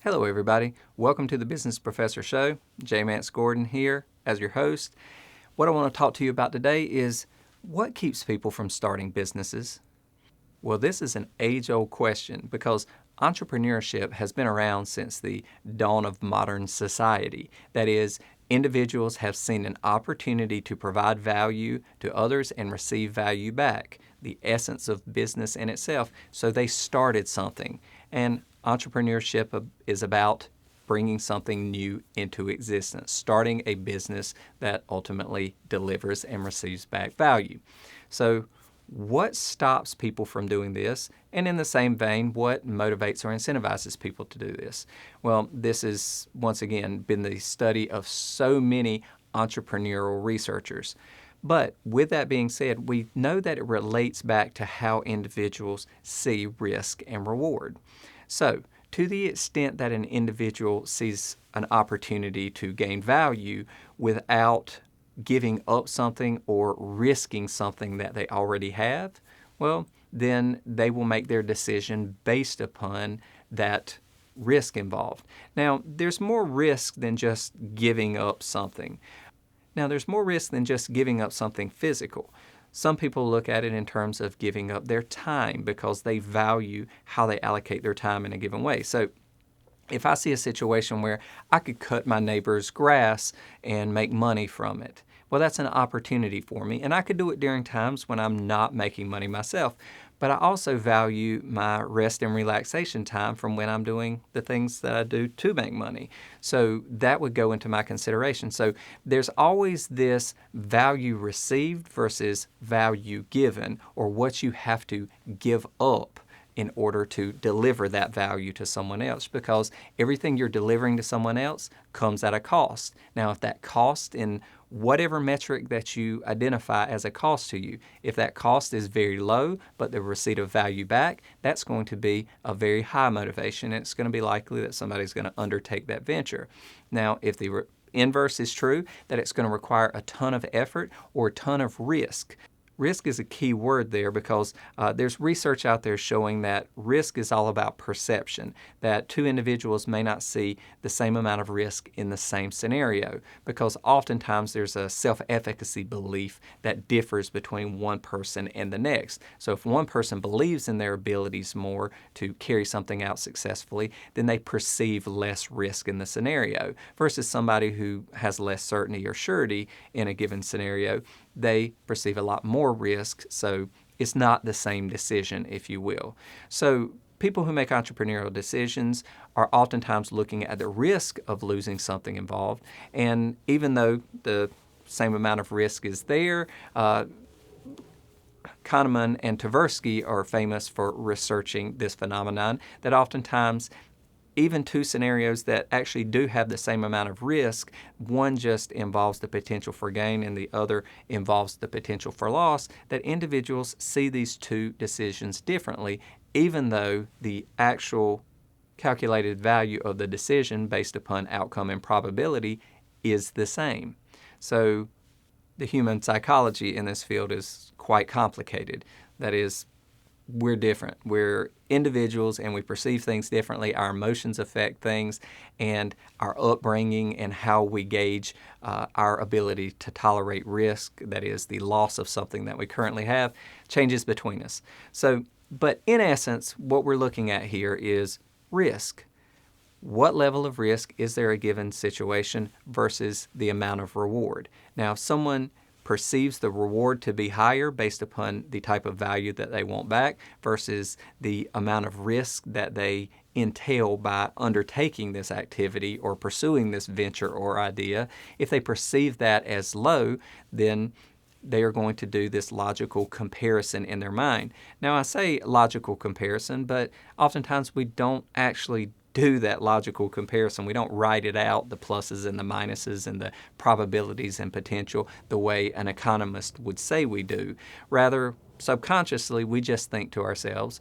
Hello, everybody. Welcome to the Business Professor Show. J. Mance Gordon here as your host. What I want to talk to you about today is what keeps people from starting businesses? Well, this is an age-old question because entrepreneurship has been around since the dawn of modern society. That is, individuals have seen an opportunity to provide value to others and receive value back, the essence of business in itself. So they started something. And entrepreneurship is about bringing something new into existence, starting a business that ultimately delivers and receives back value. So what stops people from doing this? And in the same vein, what motivates or incentivizes people to do this? Well, this has, once again, been the study of so many entrepreneurial researchers. But with that being said, we know that it relates back to how individuals see risk and reward. So, to the extent that an individual sees an opportunity to gain value without giving up something or risking something that they already have, well, then they will make their decision based upon that risk involved. Now, there's more risk than just giving up something. Now, there's more risk than just giving up something physical. Some people look at it in terms of giving up their time because they value how they allocate their time in a given way. So if I see a situation where I could cut my neighbor's grass and make money from it, well, that's an opportunity for me. And I could do it during times when I'm not making money myself. But I also value my rest and relaxation time from when I'm doing the things that I do to make money. So that would go into my consideration. So there's always this value received versus value given, or what you have to give up in order to deliver that value to someone else, because everything you're delivering to someone else comes at a cost. Now, if that cost in whatever metric that you identify as a cost to you, if that cost is very low, but the receipt of value back, that's going to be a very high motivation. It's going to be likely that somebody's going to undertake that venture. Now, if the inverse is true, that it's going to require a ton of effort or a ton of risk. Risk is a key word there because there's research out there showing that risk is all about perception, that two individuals may not see the same amount of risk in the same scenario, because oftentimes there's a self-efficacy belief that differs between one person and the next. So if one person believes in their abilities more to carry something out successfully, then they perceive less risk in the scenario, versus somebody who has less certainty or surety in a given scenario. They perceive a lot more risk, so it's not the same decision, if you will. So people who make entrepreneurial decisions are oftentimes looking at the risk of losing something involved, and even though the same amount of risk is there, Kahneman and Tversky are famous for researching this phenomenon, that oftentimes even two scenarios that actually do have the same amount of risk, one just involves the potential for gain and the other involves the potential for loss, that individuals see these two decisions differently, even though the actual calculated value of the decision based upon outcome and probability is the same. So the human psychology in this field is quite complicated. That is, we're different. We're individuals and we perceive things differently. Our emotions affect things, and our upbringing and how we gauge our ability to tolerate risk, that is the loss of something that we currently have, changes between us. So, but in essence, what we're looking at here is risk. What level of risk is there a given situation versus the amount of reward? Now, if someone perceives the reward to be higher based upon the type of value that they want back versus the amount of risk that they entail by undertaking this activity or pursuing this venture or idea, if they perceive that as low, then they are going to do this logical comparison in their mind. Now, I say logical comparison, but oftentimes we don't actually do that logical comparison. We don't write it out, the pluses and the minuses and the probabilities and potential, the way an economist would say we do. Rather, subconsciously, we just think to ourselves,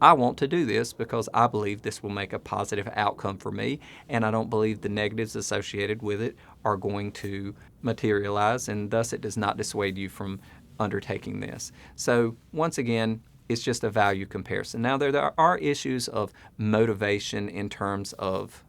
I want to do this because I believe this will make a positive outcome for me, and I don't believe the negatives associated with it are going to materialize, and thus it does not dissuade you from undertaking this. So once again, It's just a value comparison. Now, there are issues of motivation in terms of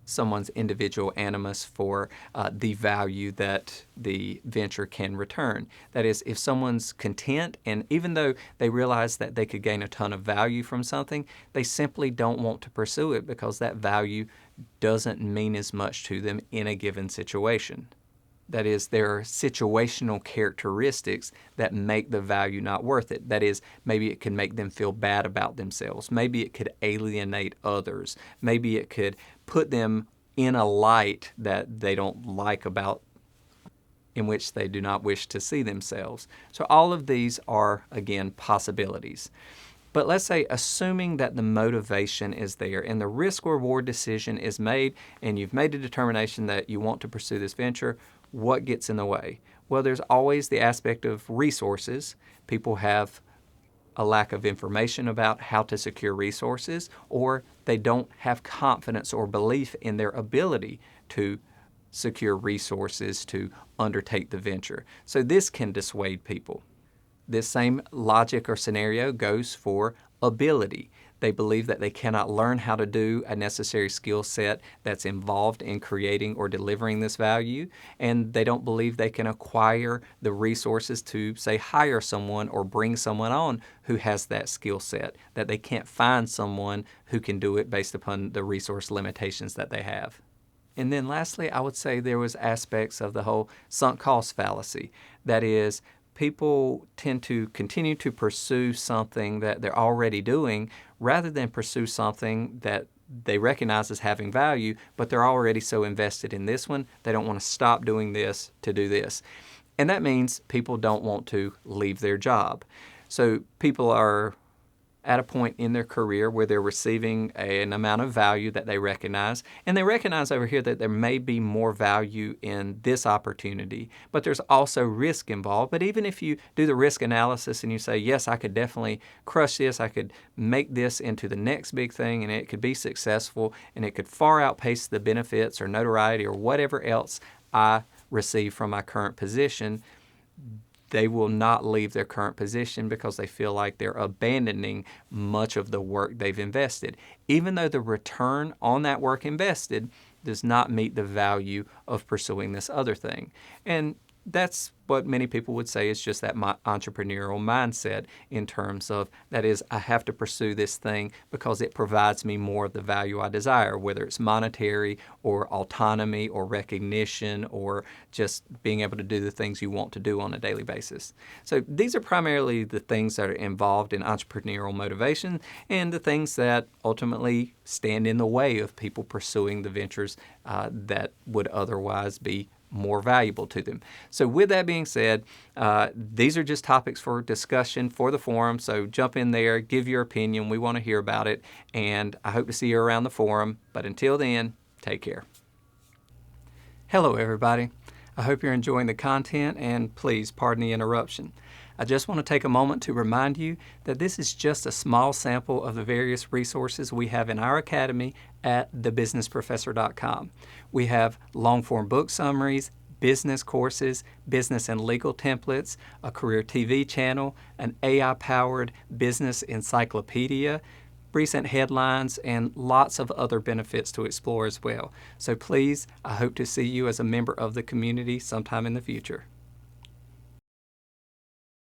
someone's individual animus for the value that the venture can return. That is, if someone's content, and even though they realize that they could gain a ton of value from something, they simply don't want to pursue it because that value doesn't mean as much to them in a given situation. That is, there are situational characteristics that make the value not worth it. That is, maybe it could make them feel bad about themselves. Maybe it could alienate others. Maybe it could put them in a light that they don't like about, in which they do not wish to see themselves. So all of these are, again, possibilities. But let's say, assuming that the motivation is there and the risk-reward decision is made and you've made a determination that you want to pursue this venture, what gets in the way? Well, there's always the aspect of resources. People have a lack of information about how to secure resources, or they don't have confidence or belief in their ability to secure resources to undertake the venture. So this can dissuade people. This same logic or scenario goes for ability. They believe that they cannot learn how to do a necessary skill set that's involved in creating or delivering this value, and they don't believe they can acquire the resources to, say, hire someone or bring someone on who has that skill set, that they can't find someone who can do it based upon the resource limitations that they have. And then lastly, I would say there was aspects of the whole sunk cost fallacy. That is, people tend to continue to pursue something that they're already doing rather than pursue something that they recognize as having value, but they're already so invested in this one, they don't want to stop doing this to do this. And that means people don't want to leave their job. So people are at a point in their career where they're receiving an amount of value that they recognize, and they recognize over here that there may be more value in this opportunity, but there's also risk involved. But even if you do the risk analysis and you say, yes, I could definitely crush this, I could make this into the next big thing, and it could be successful, and it could far outpace the benefits or notoriety or whatever else I receive from my current position, they will not leave their current position because they feel like they're abandoning much of the work they've invested, even though the return on that work invested does not meet the value of pursuing this other thing. And that's what many people would say is just that entrepreneurial mindset in terms of, that is, I have to pursue this thing because it provides me more of the value I desire, whether it's monetary or autonomy or recognition or just being able to do the things you want to do on a daily basis. So these are primarily the things that are involved in entrepreneurial motivation and the things that ultimately stand in the way of people pursuing the ventures that would otherwise be more valuable to them. So with that being said, these are just topics for discussion for the forum. So jump in there, give your opinion. We want to hear about it. And I hope to see you around the forum. But until then, take care. Hello, everybody. I hope you're enjoying the content, and please pardon the interruption. I just want to take a moment to remind you that this is just a small sample of the various resources we have in our academy at thebusinessprofessor.com. We have long-form book summaries, business courses, business and legal templates, a career TV channel, an AI-powered business encyclopedia, recent headlines, and lots of other benefits to explore as well. So please, I hope to see you as a member of the community sometime in the future.